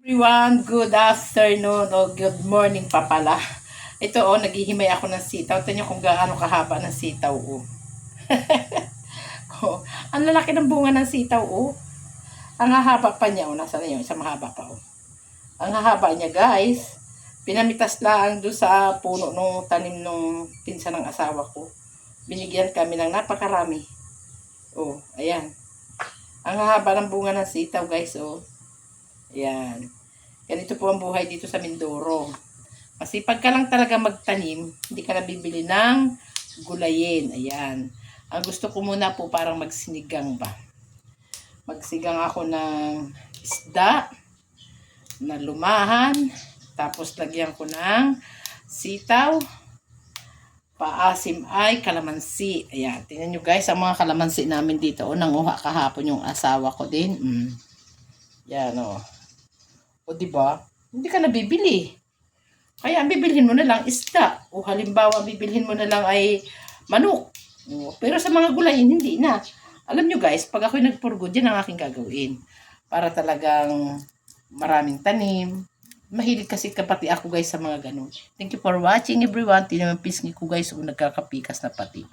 Everyone, good afternoon o good morning pa pala. Ito naghihimay ako ng sitaw. Tignan niyo kung gaano kahaba ng sitaw oh. Ang lalaki ng bunga ng sitaw Ang hahaba pa niya Nasaan na yung isang mahaba pa Ang hahaba niya guys. Pinamitas lang doon sa puno nung tanim nung pinsan ng asawa ko. Binigyan kami ng napakarami. Ayan. Ang hahaba ng bunga ng sitaw guys Ayan. Ganito po ang buhay dito sa Mindoro. Kasi pagka lang talaga magtanim, hindi ka nabibili ng gulayin. Ayan. Ang gusto ko muna po parang magsinigang ba. Magsigang ako ng isda na lumahan. Tapos lagyan ko ng sitaw. Paasim ay kalamansi. Ayan. Tingnan nyo guys, ang mga kalamansi namin dito. Nanguha kahapon yung asawa ko din. Yan diba? Hindi ka nabibili. Kaya ang bibilhin mo na lang isda. Halimbawa, bibilhin mo na lang ay manok. Pero sa mga gulayin, hindi na. Alam nyo guys, pag ako'y nagpurgod, yan ang aking gagawin. Para talagang maraming tanim. Mahilig kasi kapati ako guys sa mga ganun. Thank you for watching everyone. Tinaman pisngi ko guys kung nagkakapikas na pati.